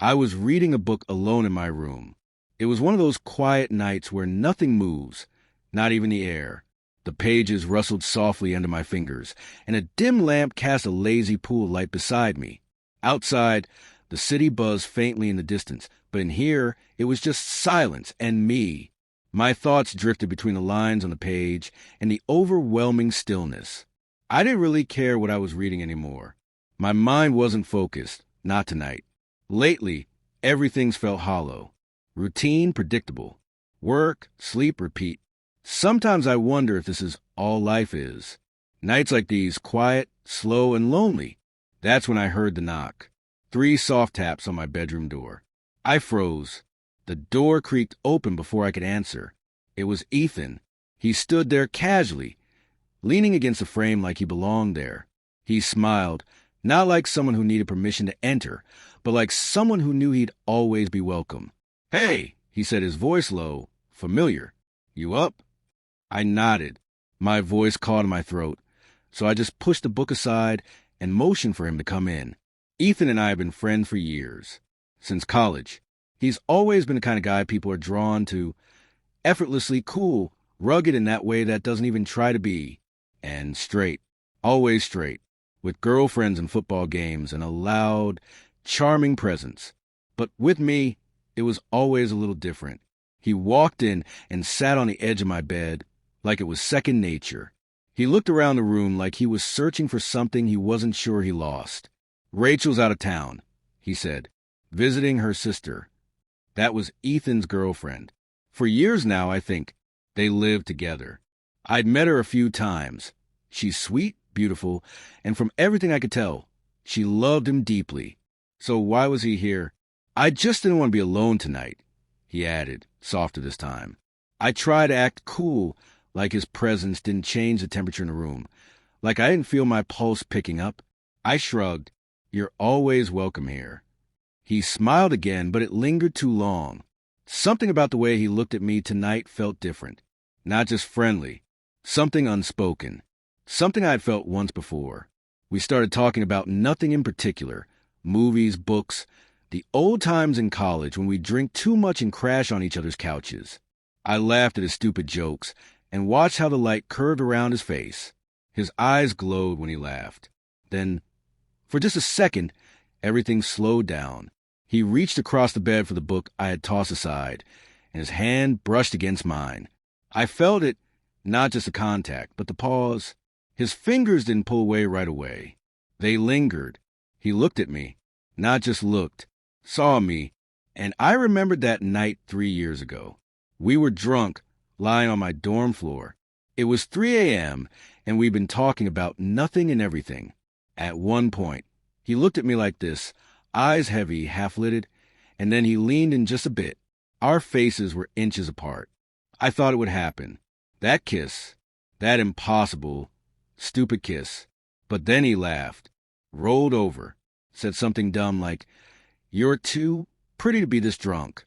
I was reading a book alone in my room. It was one of those quiet nights where nothing moves, not even the air. The pages rustled softly under my fingers, and a dim lamp cast a lazy pool of light beside me. Outside, the city buzzed faintly in the distance, but in here, it was just silence and me. My thoughts drifted between the lines on the page and the overwhelming stillness. I didn't really care what I was reading anymore. My mind wasn't focused, not tonight. Lately, everything's felt hollow. Routine, predictable. Work, sleep, repeat. Sometimes I wonder if this is all life is. Nights like these, quiet, slow, and lonely. That's when I heard the knock. 3 soft taps on my bedroom door. I froze. The door creaked open before I could answer. It was Ethan. He stood there casually, leaning against the frame like he belonged there. He smiled, not like someone who needed permission to enter, but like someone who knew he'd always be welcome. "Hey," he said, his voice low, familiar. "You up?" I nodded. My voice caught in my throat, so I just pushed the book aside and motioned for him to come in. Ethan and I have been friends for years, since college. He's always been the kind of guy people are drawn to, effortlessly cool, rugged in that way that doesn't even try to be, and straight, always straight, with girlfriends and football games and a loud, charming presence. But with me, it was always a little different. He walked in and sat on the edge of my bed like it was second nature. He looked around the room like he was searching for something he wasn't sure he lost. "Rachel's out of town," he said, "visiting her sister." That was Ethan's girlfriend. For years now, I think, they lived together. I'd met her a few times. She's sweet, beautiful, and from everything I could tell, she loved him deeply. So why was he here? "I just didn't want to be alone tonight," he added, softer this time. I tried to act cool, like his presence didn't change the temperature in the room, like I didn't feel my pulse picking up. I shrugged. "You're always welcome here." He smiled again, but it lingered too long. Something about the way he looked at me tonight felt different. Not just friendly. Something unspoken. Something I'd felt once before. We started talking about nothing in particular. Movies, books, the old times in college when we'd drink too much and crash on each other's couches. I laughed at his stupid jokes and watched how the light curved around his face. His eyes glowed when he laughed. Then, for just a second, everything slowed down. He reached across the bed for the book I had tossed aside, and his hand brushed against mine. I felt it, not just the contact, but the pause. His fingers didn't pull away right away. They lingered. He looked at me, not just looked, saw me, and I remembered that night 3 years ago. We were drunk, lying on my dorm floor. It was 3 a.m., and we'd been talking about nothing and everything. At one point, he looked at me like this, eyes heavy, half-lidded, and then he leaned in just a bit. Our faces were inches apart. I thought it would happen. That kiss, that impossible, stupid kiss. But then he laughed, rolled over, said something dumb like, "You're too pretty to be this drunk."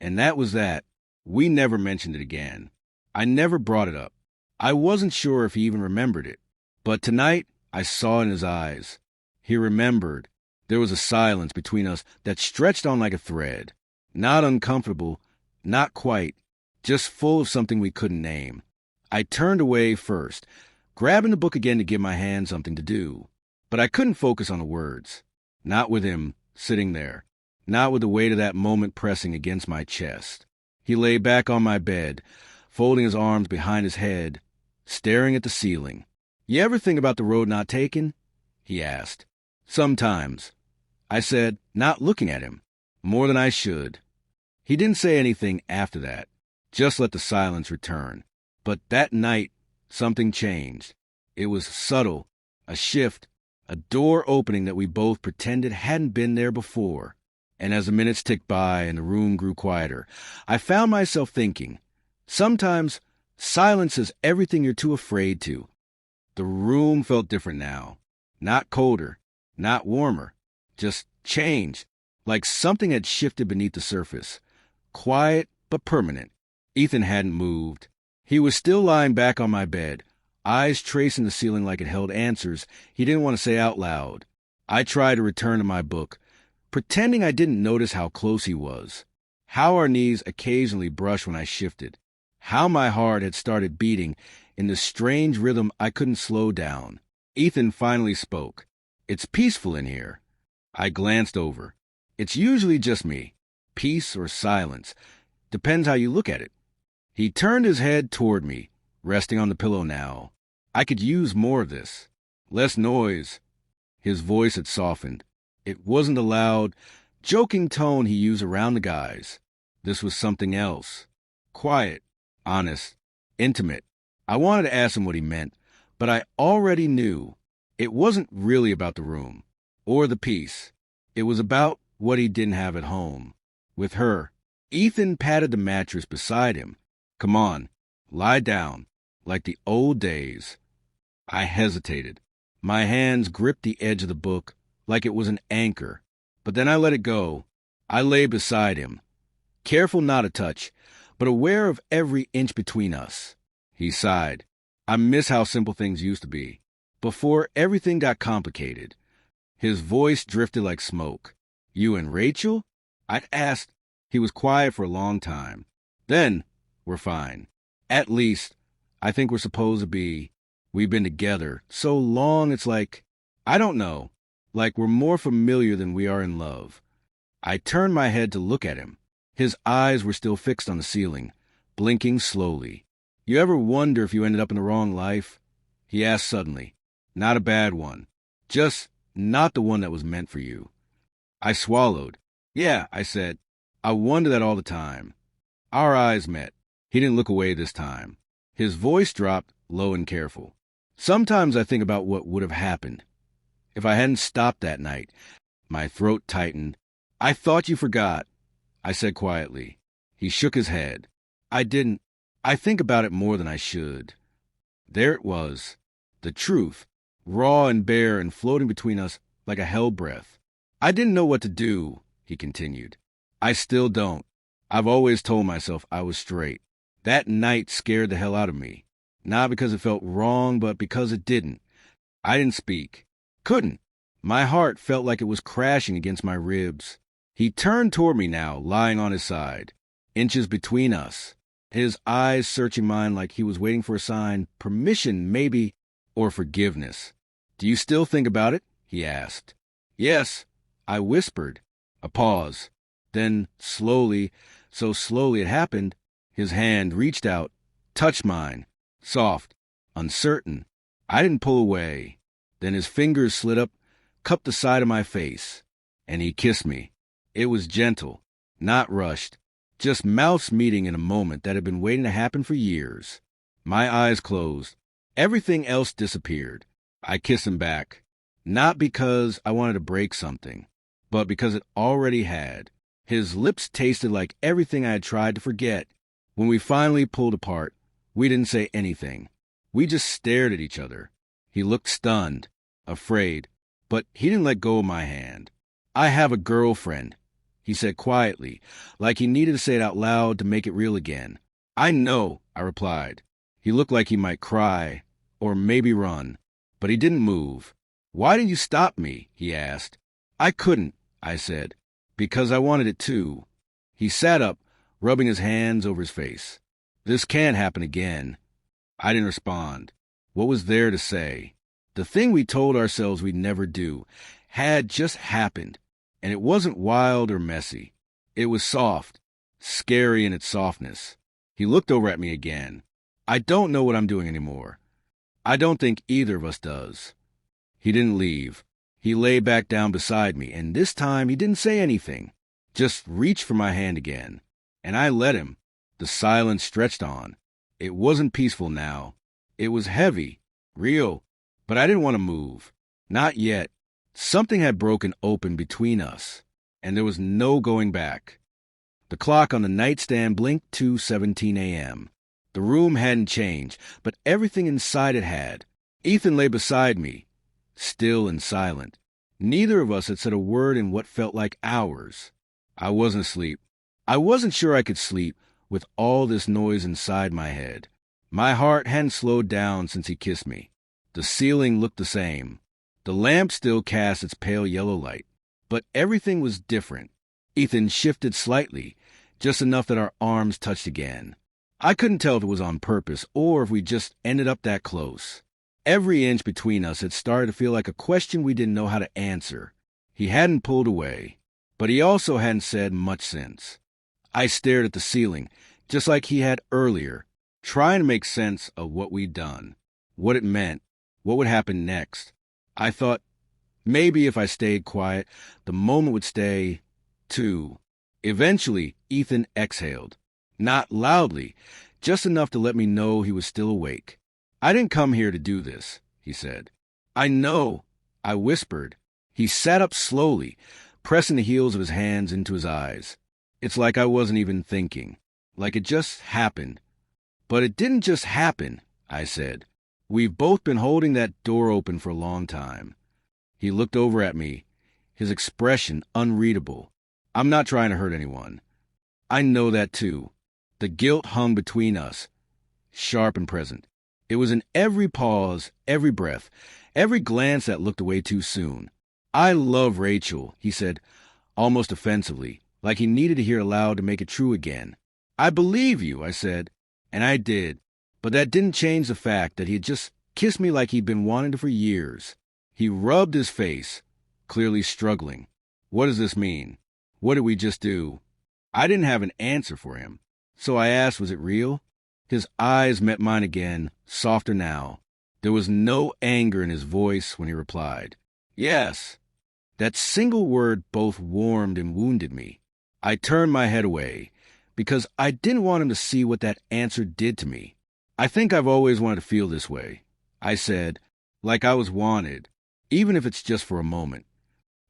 And that was that. We never mentioned it again. I never brought it up. I wasn't sure if he even remembered it. But tonight, I saw in his eyes. He remembered. There was a silence between us that stretched on like a thread. Not uncomfortable, not quite, just full of something we couldn't name. I turned away first, grabbing the book again to give my hand something to do. But I couldn't focus on the words. Not with him sitting there. Not with the weight of that moment pressing against my chest. He lay back on my bed, folding his arms behind his head, staring at the ceiling. "You ever think about the road not taken?" he asked. "Sometimes," I said, not looking at him, more than I should. He didn't say anything after that, just let the silence return. But that night, something changed. It was subtle, a shift, a door opening that we both pretended hadn't been there before. And as the minutes ticked by and the room grew quieter, I found myself thinking, sometimes silence is everything you're too afraid to. The room felt different now. Not colder, not warmer, just changed, like something had shifted beneath the surface. Quiet, but permanent. Ethan hadn't moved. He was still lying back on my bed, eyes tracing the ceiling like it held answers he didn't want to say out loud. I tried to return to my book, pretending I didn't notice how close he was, how our knees occasionally brushed when I shifted, how my heart had started beating in this strange rhythm I couldn't slow down. Ethan finally spoke. "It's peaceful in here." I glanced over. "It's usually just me. Peace or silence. Depends how you look at it." He turned his head toward me, resting on the pillow now. I could use more of this. Less noise. His voice had softened. It wasn't the loud, joking tone he used around the guys. This was something else. Quiet, honest, intimate. I wanted to ask him what he meant, but I already knew. It wasn't really about the room or the peace. It was about what he didn't have at home. With her. Ethan patted the mattress beside him. "Come on, lie down, like the old days." I hesitated. My hands gripped the edge of the book like it was an anchor, but then I let it go. I lay beside him, careful not to touch, but aware of every inch between us. He sighed. "I miss how simple things used to be, before everything got complicated." His voice drifted like smoke. "You and Rachel?" I'd asked. He was quiet for a long time. "Then, we're fine. At least, I think we're supposed to be. We've been together so long it's like, I don't know, like we're more familiar than we are in love." I turned my head to look at him. His eyes were still fixed on the ceiling, blinking slowly. "You ever wonder if you ended up in the wrong life?" he asked suddenly. "Not a bad one. Just not the one that was meant for you." I swallowed. "Yeah," I said. "I wonder that all the time." Our eyes met. He didn't look away this time. His voice dropped, low and careful. "Sometimes I think about what would have happened if I hadn't stopped that night." My throat tightened. "I thought you forgot," I said quietly. He shook his head. "I didn't. I think about it more than I should." There it was. The truth, raw and bare and floating between us like a hell breath. "I didn't know what to do," he continued. "I still don't. I've always told myself I was straight. That night scared the hell out of me. Not because it felt wrong, but because it didn't. I didn't speak. Couldn't. My heart felt like it was crashing against my ribs." He turned toward me now, lying on his side, inches between us, his eyes searching mine like he was waiting for a sign, permission maybe, or forgiveness. "Do you still think about it?" he asked. "Yes," I whispered. A pause. Then, slowly, so slowly it happened, his hand reached out, touched mine. Soft, uncertain. I didn't pull away. Then his fingers slid up, cupped the side of my face, and he kissed me. It was gentle, not rushed, just mouths meeting in a moment that had been waiting to happen for years. My eyes closed. Everything else disappeared. I kissed him back, not because I wanted to break something, but because it already had. His lips tasted like everything I had tried to forget. When we finally pulled apart, we didn't say anything. We just stared at each other. He looked stunned, afraid, but he didn't let go of my hand. "I have a girlfriend," he said quietly, like he needed to say it out loud to make it real again. "I know," I replied. He looked like he might cry, or maybe run, but he didn't move. "Why didn't you stop me?" he asked. "I couldn't," I said, "because I wanted it too." He sat up, rubbing his hands over his face. "This can't happen again." I didn't respond. What was there to say? The thing we told ourselves we'd never do had just happened, and it wasn't wild or messy. It was soft, scary in its softness. He looked over at me again. "I don't know what I'm doing anymore. I don't think either of us does." He didn't leave. He lay back down beside me, and this time he didn't say anything, just reached for my hand again. And I let him. The silence stretched on. It wasn't peaceful now. It was heavy, real, but I didn't want to move. Not yet. Something had broken open between us, and there was no going back. The clock on the nightstand blinked 2:17 a.m. The room hadn't changed, but everything inside it had. Ethan lay beside me, still and silent. Neither of us had said a word in what felt like hours. I wasn't asleep. I wasn't sure I could sleep with all this noise inside my head. My heart hadn't slowed down since he kissed me. The ceiling looked the same. The lamp still cast its pale yellow light. But everything was different. Ethan shifted slightly, just enough that our arms touched again. I couldn't tell if it was on purpose or if we just ended up that close. Every inch between us had started to feel like a question we didn't know how to answer. He hadn't pulled away, but he also hadn't said much since. I stared at the ceiling, just like he had earlier, trying to make sense of what we'd done, what it meant, what would happen next. I thought maybe if I stayed quiet, the moment would stay, too. Eventually, Ethan exhaled. Not loudly, just enough to let me know he was still awake. "I didn't come here to do this," he said. "I know," I whispered. He sat up slowly, pressing the heels of his hands into his eyes. It's like I wasn't even thinking, like it just happened. "But it didn't just happen," I said. "We've both been holding that door open for a long time." He looked over at me, his expression unreadable. "I'm not trying to hurt anyone." I know that too. The guilt hung between us, sharp and present. It was in every pause, every breath, every glance that looked away too soon. "I love Rachel," he said, almost offensively, like he needed to hear aloud to make it true again. "I believe you," I said, and I did, but that didn't change the fact that he had just kissed me like he'd been wanting to for years. He rubbed his face, clearly struggling. What does this mean? What did we just do? I didn't have an answer for him, so I asked, was it real? His eyes met mine again, softer now. There was no anger in his voice when he replied, "Yes." That single word both warmed and wounded me. I turned my head away, because I didn't want him to see what that answer did to me. "I think I've always wanted to feel this way," I said, like I was wanted, even if it's just for a moment.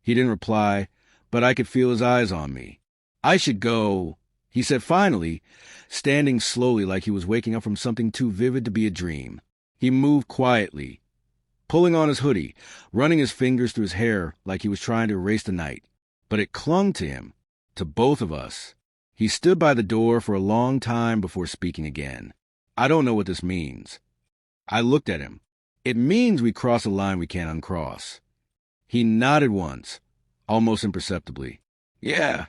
He didn't reply, but I could feel his eyes on me. "I should go," he said finally, standing slowly like he was waking up from something too vivid to be a dream. He moved quietly, pulling on his hoodie, running his fingers through his hair like he was trying to erase the night. But it clung to him, to both of us. He stood by the door for a long time before speaking again. "I don't know what this means." I looked at him. "It means we cross a line we can't uncross." He nodded once, almost imperceptibly. "Yeah."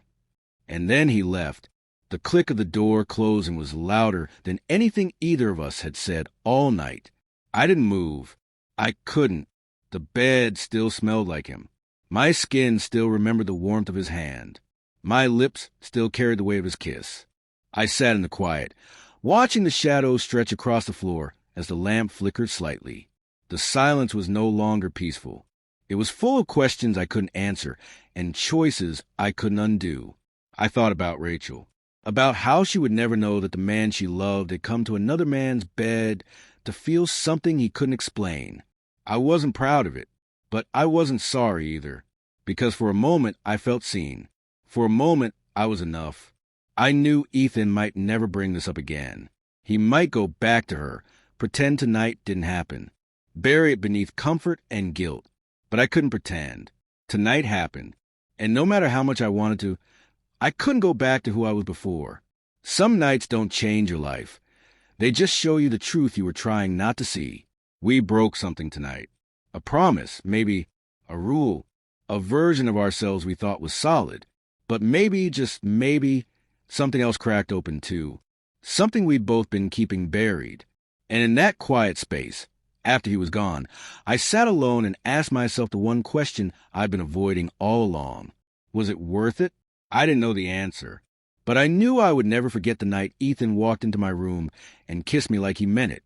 And then he left. The click of the door closing was louder than anything either of us had said all night. I didn't move. I couldn't. The bed still smelled like him. My skin still remembered the warmth of his hand. My lips still carried the weight of his kiss. I sat in the quiet, watching the shadows stretch across the floor as the lamp flickered slightly. The silence was no longer peaceful. It was full of questions I couldn't answer and choices I couldn't undo. I thought about Rachel, about how she would never know that the man she loved had come to another man's bed to feel something he couldn't explain. I wasn't proud of it, but I wasn't sorry either, because for a moment I felt seen. For a moment I was enough. I knew Ethan might never bring this up again. He might go back to her, pretend tonight didn't happen, bury it beneath comfort and guilt. But I couldn't pretend. Tonight happened, and no matter how much I wanted to, I couldn't go back to who I was before. Some nights don't change your life. They just show you the truth you were trying not to see. We broke something tonight. A promise, maybe a rule, a version of ourselves we thought was solid. But maybe, just maybe, something else cracked open too. Something we'd both been keeping buried. And in that quiet space, after he was gone, I sat alone and asked myself the one question I'd been avoiding all along. Was it worth it? I didn't know the answer, but I knew I would never forget the night Ethan walked into my room and kissed me like he meant it.